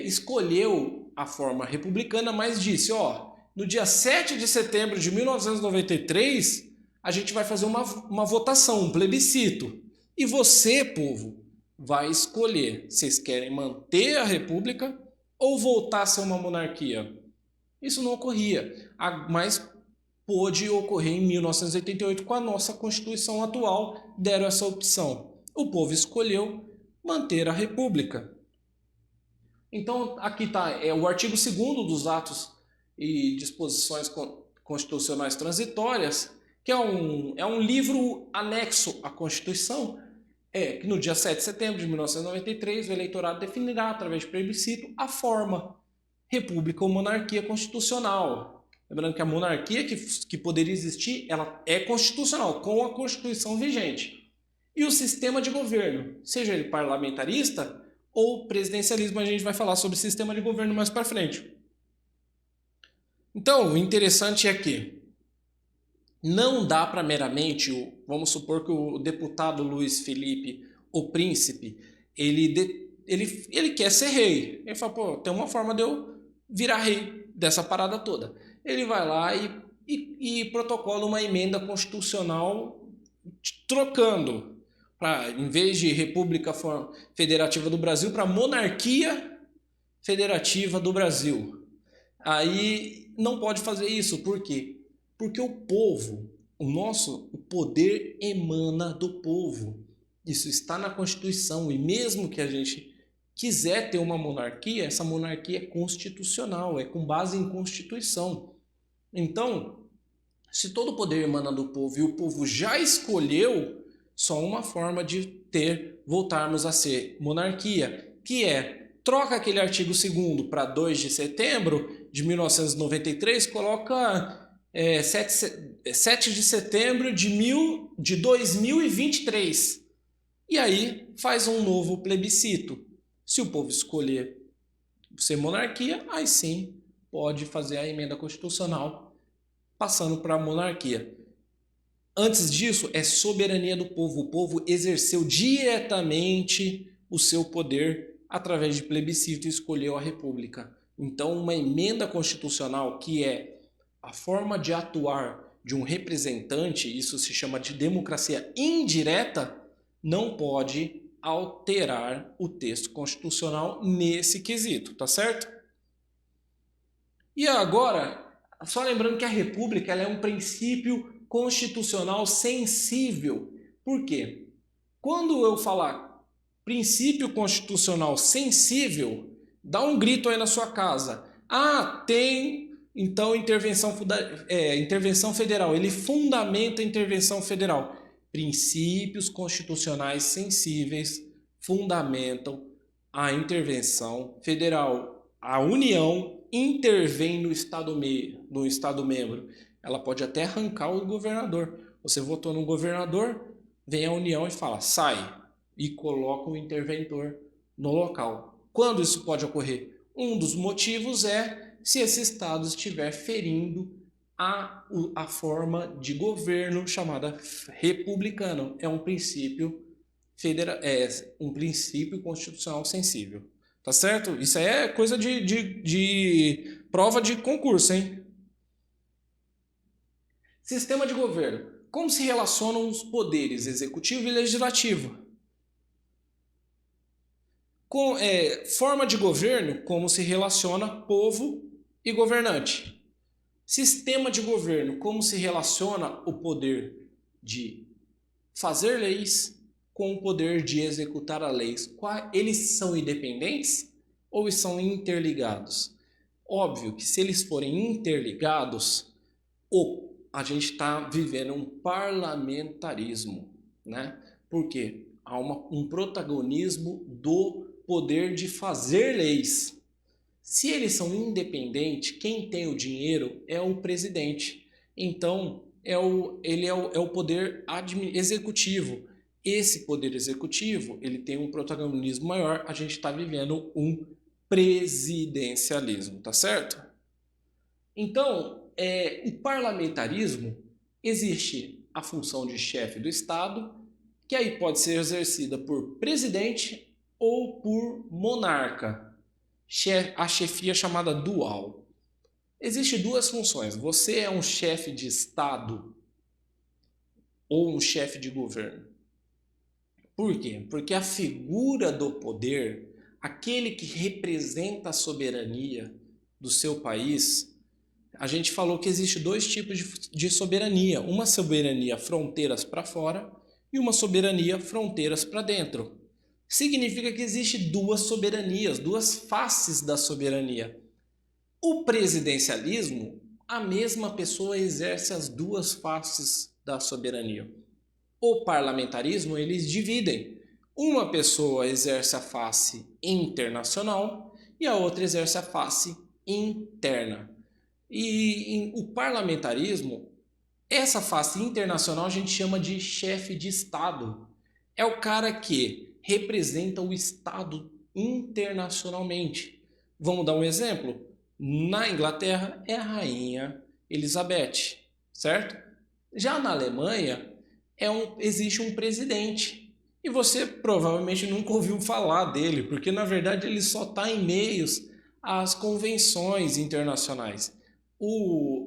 escolheu a forma republicana, mas disse, no dia 7 de setembro de 1993, a gente vai fazer uma votação, um plebiscito. E você, povo, vai escolher. Vocês querem manter a república ou voltar a ser uma monarquia? Isso não ocorria, mas pôde ocorrer em 1988 com a nossa Constituição atual, deram essa opção. O povo escolheu manter a república. Então, aqui está o artigo 2º dos atos e disposições constitucionais transitórias, que é um livro anexo à Constituição, que no dia 7 de setembro de 1993 o eleitorado definirá, através de plebiscito, a forma república ou monarquia constitucional. Lembrando que a monarquia que poderia existir, ela é constitucional, com a Constituição vigente. E o sistema de governo, seja ele parlamentarista ou presidencialismo, a gente vai falar sobre sistema de governo mais para frente. Então, o interessante é que não dá para meramente, vamos supor que o deputado Luiz Felipe, o príncipe, ele quer ser rei. Ele fala, tem uma forma de eu virar rei dessa parada toda. Ele vai lá e protocola uma emenda constitucional trocando, em vez de República Federativa do Brasil, para Monarquia Federativa do Brasil. Aí não pode fazer isso, por quê? Porque o povo, o poder emana do povo. Isso está na Constituição, e mesmo que a gente quiser ter uma monarquia, essa monarquia é constitucional, é com base em Constituição. Então, se todo o poder emana do povo e o povo já escolheu, só uma forma de voltarmos a ser monarquia, que troca aquele artigo 2º para 2 de setembro de 1993, coloca 7 de setembro de 2023. E aí faz um novo plebiscito. Se o povo escolher ser monarquia, aí sim pode fazer a emenda constitucional passando para a monarquia. Antes disso, é soberania do povo. O povo exerceu diretamente o seu poder através de plebiscito e escolheu a república. Então, uma emenda constitucional, que é a forma de atuar de um representante, isso se chama de democracia indireta, não pode alterar o texto constitucional nesse quesito, tá certo? E agora, só lembrando que a república ela é um princípio constitucional sensível. Por quê? Quando eu falar princípio constitucional sensível, dá um grito aí na sua casa. Tem então intervenção federal. Ele fundamenta a intervenção federal. Princípios constitucionais sensíveis fundamentam a intervenção federal. A União intervém no Estado membro. Ela pode até arrancar o governador. Você votou no governador, vem a União e fala, sai, e coloca o interventor no local. Quando isso pode ocorrer? Um dos motivos é se esse Estado estiver ferindo a forma de governo chamada republicano. É um princípio constitucional sensível. Tá Tá certo? Isso aí é coisa de prova de concurso, hein? Sistema de governo. Como se relacionam os poderes executivo e legislativo? Forma de governo, como se relaciona povo e governante. Sistema de governo, como se relaciona o poder de fazer leis com o poder de executar as leis. Eles são independentes ou são interligados? Óbvio que se eles forem interligados, a gente está vivendo um parlamentarismo, né? Por quê? Há um protagonismo do poder de fazer leis. Se eles são independentes, quem tem o dinheiro é o presidente. Então, ele é o poder executivo. Esse poder executivo, ele tem um protagonismo maior. A gente está vivendo um presidencialismo, tá certo? Então, o parlamentarismo, existe a função de chefe do Estado, que aí pode ser exercida por presidente ou por monarca. A chefia chamada dual. Existem duas funções. Você é um chefe de Estado ou um chefe de governo. Por quê? Porque a figura do poder, aquele que representa a soberania do seu país, a gente falou que existe dois tipos de soberania. Uma soberania fronteiras para fora e uma soberania fronteiras para dentro. Significa que existem duas soberanias, duas faces da soberania. O presidencialismo, a mesma pessoa exerce as duas faces da soberania. O parlamentarismo, eles dividem. Uma pessoa exerce a face internacional e a outra exerce a face interna. E o parlamentarismo, essa face internacional a gente chama de chefe de Estado. É o cara que representa o Estado internacionalmente. Vamos dar um exemplo? Na Inglaterra é a Rainha Elizabeth, certo? Já na Alemanha existe um presidente. E você provavelmente nunca ouviu falar dele, porque na verdade ele só está em meios às convenções internacionais.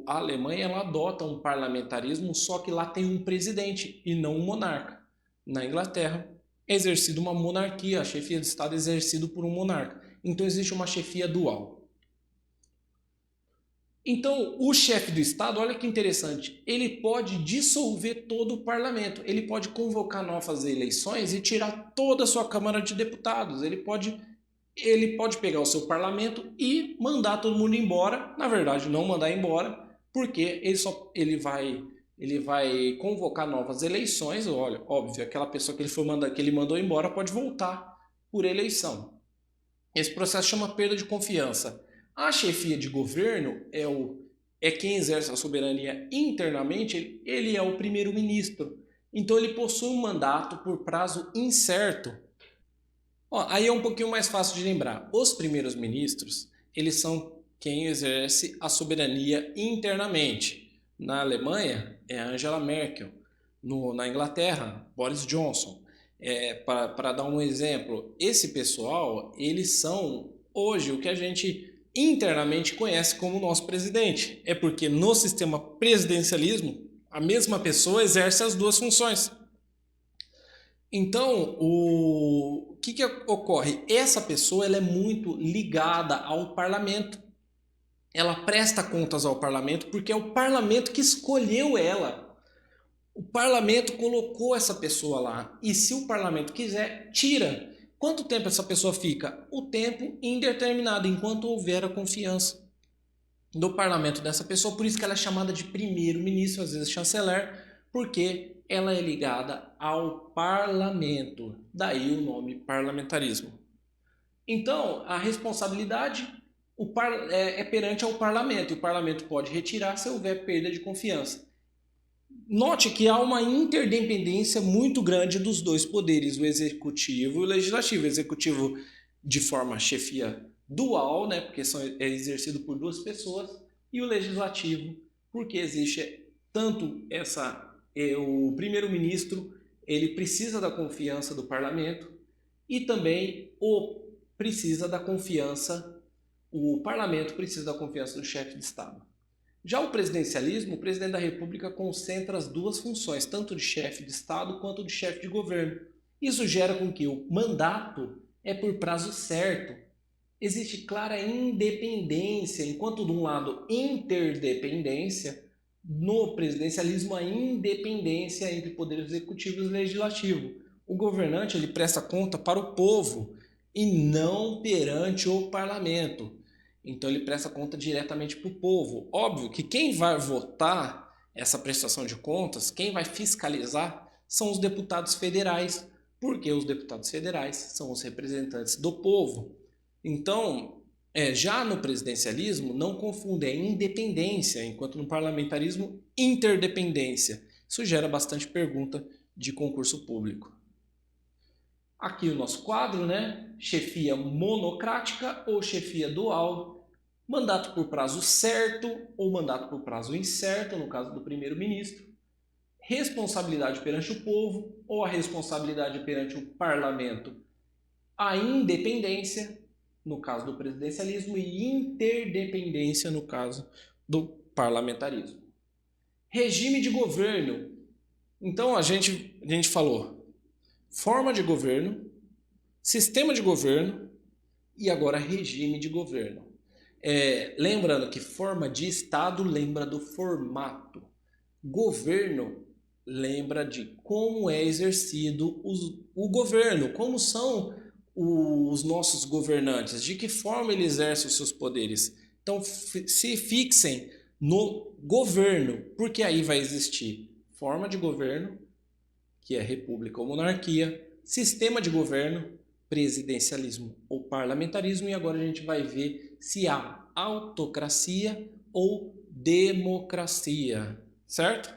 A Alemanha ela adota um parlamentarismo, só que lá tem um presidente e não um monarca. Na Inglaterra é exercida uma monarquia, a chefia de Estado é exercida por um monarca. Então existe uma chefia dual. Então o chefe do Estado, olha que interessante, ele pode dissolver todo o parlamento, ele pode convocar novas eleições e tirar toda a sua Câmara de Deputados, ele pode pegar o seu parlamento e mandar todo mundo embora, na verdade não mandar embora, porque ele vai convocar novas eleições. Olha, óbvio, aquela pessoa que ele mandou embora pode voltar por eleição. Esse processo chama perda de confiança. A chefia de governo é quem exerce a soberania internamente, ele é o primeiro-ministro. Então ele possui um mandato por prazo incerto. Aí é um pouquinho mais fácil de lembrar. Os primeiros ministros, eles são quem exerce a soberania internamente. Na Alemanha, é Angela Merkel. Na Inglaterra, Boris Johnson. Para dar um exemplo, esse pessoal, eles são hoje o que a gente internamente conhece como nosso presidente. É porque no sistema presidencialismo, a mesma pessoa exerce as duas funções. Então, o que ocorre? Essa pessoa ela é muito ligada ao parlamento. Ela presta contas ao parlamento porque é o parlamento que escolheu ela. O parlamento colocou essa pessoa lá. E se o parlamento quiser, tira. Quanto tempo essa pessoa fica? O tempo indeterminado, enquanto houver a confiança do parlamento dessa pessoa. Por isso que ela é chamada de primeiro-ministro, às vezes chanceler, porque ela é ligada ao parlamento. Daí o nome parlamentarismo. Então, a responsabilidade é perante ao parlamento. E o parlamento pode retirar se houver perda de confiança. Note que há uma interdependência muito grande dos dois poderes, o executivo e o legislativo. O executivo de forma chefia dual, né, porque é exercido por duas pessoas, e o legislativo, porque existe tanto o primeiro-ministro, ele precisa da confiança do parlamento, e também precisa da confiança, o parlamento precisa da confiança do chefe de Estado. Já o presidencialismo, o presidente da República concentra as duas funções, tanto de chefe de Estado quanto de chefe de governo. Isso gera com que o mandato é por prazo certo. Existe clara independência, enquanto de um lado interdependência, no presidencialismo a independência entre poder executivo e legislativo. O governante ele presta conta para o povo e não perante o parlamento. Então ele presta conta diretamente para o povo. Óbvio que quem vai votar essa prestação de contas, quem vai fiscalizar, são os deputados federais, porque os deputados federais são os representantes do povo. Então, já no presidencialismo, não confunde, é independência, enquanto no parlamentarismo, interdependência. Isso gera bastante pergunta de concurso público. Aqui o nosso quadro, né? Chefia monocrática ou chefia dual, mandato por prazo certo ou mandato por prazo incerto, no caso do primeiro-ministro, responsabilidade perante o povo ou a responsabilidade perante o parlamento, a independência, no caso do presidencialismo, e interdependência, no caso do parlamentarismo. Regime de governo. Então a gente falou forma de governo, sistema de governo e agora regime de governo. Lembrando que forma de Estado lembra do formato. Governo lembra de como é exercido o governo, como são os nossos governantes, de que forma ele exerce os seus poderes. Então se fixem no governo, porque aí vai existir forma de governo, que é república ou monarquia, sistema de governo, presidencialismo ou parlamentarismo, e agora a gente vai ver se há autocracia ou democracia, certo?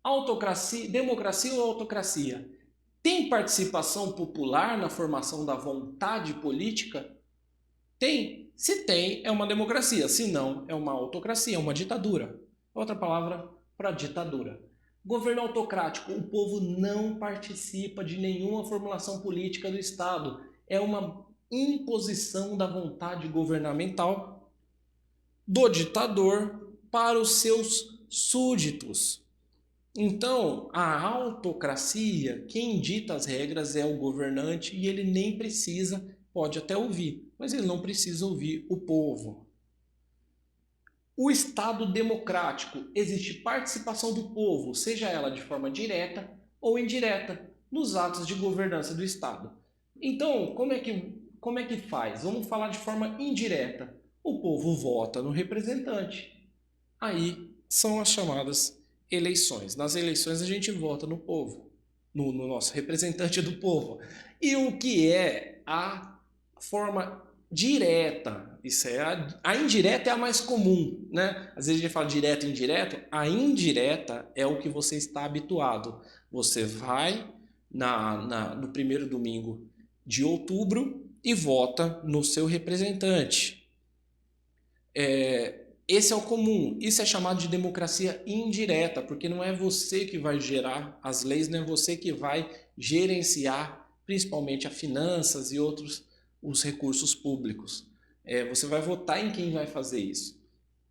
Autocracia, democracia ou autocracia? Tem participação popular na formação da vontade política? Tem. Se tem, é uma democracia. Se não, é uma autocracia, é uma ditadura. Outra palavra para ditadura. Governo autocrático. O povo não participa de nenhuma formulação política do Estado. É uma imposição da vontade governamental do ditador para os seus súditos. Então, a autocracia, quem dita as regras é o governante e ele nem precisa, pode até ouvir, mas ele não precisa ouvir o povo. O Estado democrático, existe participação do povo, seja ela de forma direta ou indireta, nos atos de governança do Estado. Então, como é que faz? Vamos falar de forma indireta. O povo vota no representante. Aí são as chamadas eleições. Nas eleições a gente vota no povo, no nosso representante do povo. E o que é a forma direta? Isso a indireta é a mais comum, né? Às vezes a gente fala direto e indireto. A indireta é o que você está habituado. Você vai no primeiro domingo de outubro e vota no seu representante. Esse é o comum. Isso é chamado de democracia indireta, porque não é você que vai gerar as leis, não é você que vai gerenciar, principalmente as finanças e os recursos públicos. Você vai votar em quem vai fazer isso.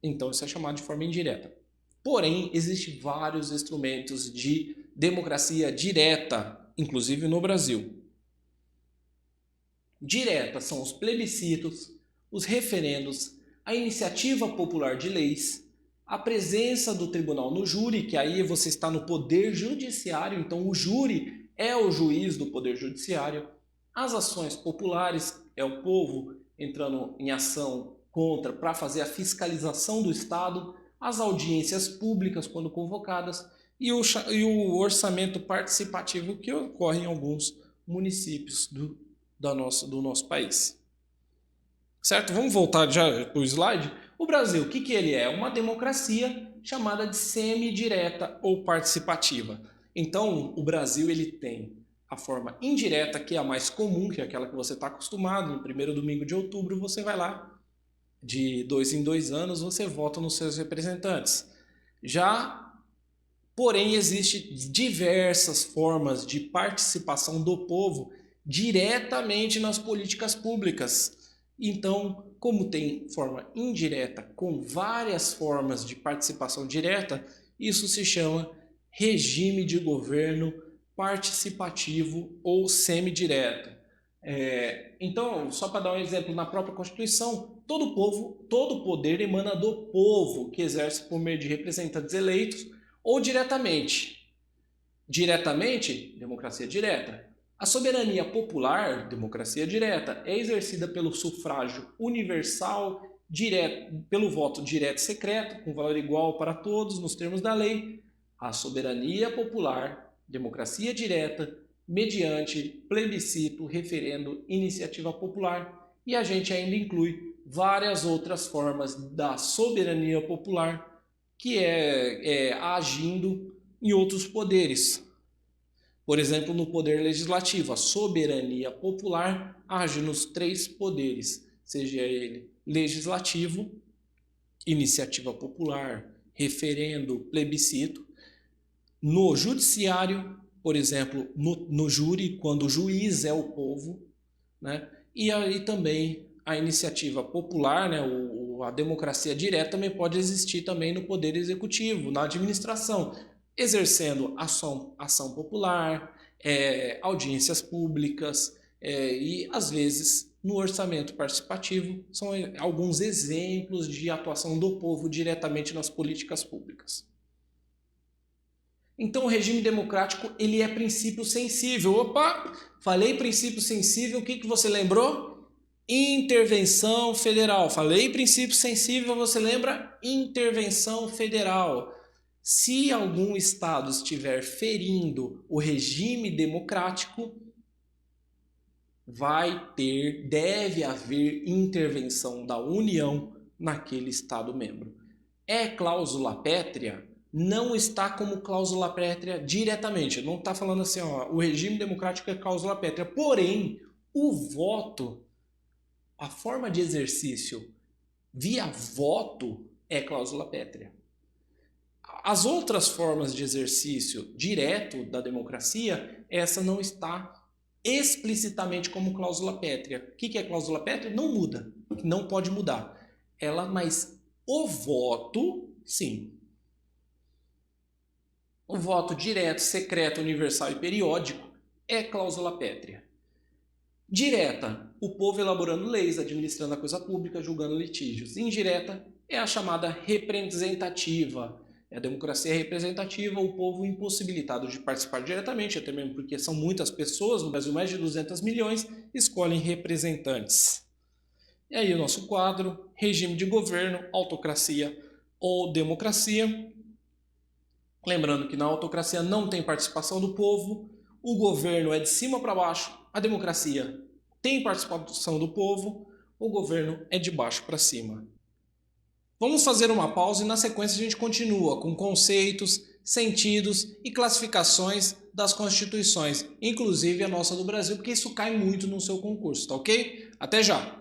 Então isso é chamado de forma indireta. Porém, existem vários instrumentos de democracia direta, inclusive no Brasil. Direta são os plebiscitos, os referendos, a iniciativa popular de leis, a presença do tribunal no júri, que aí você está no poder judiciário, então o júri é o juiz do poder judiciário, as ações populares, é o povo entrando em ação contra para fazer a fiscalização do Estado, as audiências públicas quando convocadas e o orçamento participativo que ocorre em alguns municípios do nosso país. Certo? Vamos voltar já para o slide. O Brasil, o que ele é? Uma democracia chamada de semidireta ou participativa. Então, o Brasil ele tem a forma indireta, que é a mais comum, que é aquela que você está acostumado. No primeiro domingo de outubro, você vai lá, de 2 em 2 anos, você vota nos seus representantes. Porém, existem diversas formas de participação do povo diretamente nas políticas públicas. Então, como tem forma indireta com várias formas de participação direta, isso se chama regime de governo participativo ou semidireto. Então, só para dar um exemplo, na própria Constituição, todo poder emana do povo, que exerce por meio de representantes eleitos ou diretamente. Diretamente, democracia direta. A soberania popular, democracia direta, é exercida pelo sufrágio universal, direto, pelo voto direto e secreto, com valor igual para todos, nos termos da lei. A soberania popular, democracia direta, mediante plebiscito, referendo, iniciativa popular. E a gente ainda inclui várias outras formas da soberania popular, que é agindo em outros poderes. Por exemplo, no poder legislativo, a soberania popular age nos 3 poderes, seja ele legislativo, iniciativa popular, referendo, plebiscito. No judiciário, por exemplo, no júri, quando o juiz é o povo, né? E aí também a iniciativa popular, né? A democracia direta também pode existir também no poder executivo, na administração, exercendo ação popular, audiências públicas e, às vezes, no orçamento participativo, são alguns exemplos de atuação do povo diretamente nas políticas públicas. Então, o regime democrático ele é princípio sensível. Opa! Falei princípio sensível, o que você lembrou? Intervenção federal. Falei princípio sensível, você lembra? Intervenção federal. Se algum estado estiver ferindo o regime democrático, deve haver intervenção da União naquele estado membro. É cláusula pétrea? Não está como cláusula pétrea diretamente. Não está falando assim, ó, o regime democrático é cláusula pétrea. Porém, o voto, a forma de exercício via voto é cláusula pétrea. As outras formas de exercício direto da democracia, essa não está explicitamente como cláusula pétrea. O que é cláusula pétrea? Não muda, não pode mudar. Mas o voto, sim. O voto direto, secreto, universal e periódico é cláusula pétrea. Direta, o povo elaborando leis, administrando a coisa pública, julgando litígios. Indireta é a chamada representativa. A democracia é representativa, o povo impossibilitado de participar diretamente, até mesmo porque são muitas pessoas, no Brasil mais de 200 milhões, escolhem representantes. E aí o nosso quadro, regime de governo, autocracia ou democracia. Lembrando que na autocracia não tem participação do povo, o governo é de cima para baixo, a democracia tem participação do povo, o governo é de baixo para cima. Vamos fazer uma pausa e na sequência a gente continua com conceitos, sentidos e classificações das constituições, inclusive a nossa do Brasil, porque isso cai muito no seu concurso, tá ok? Até já!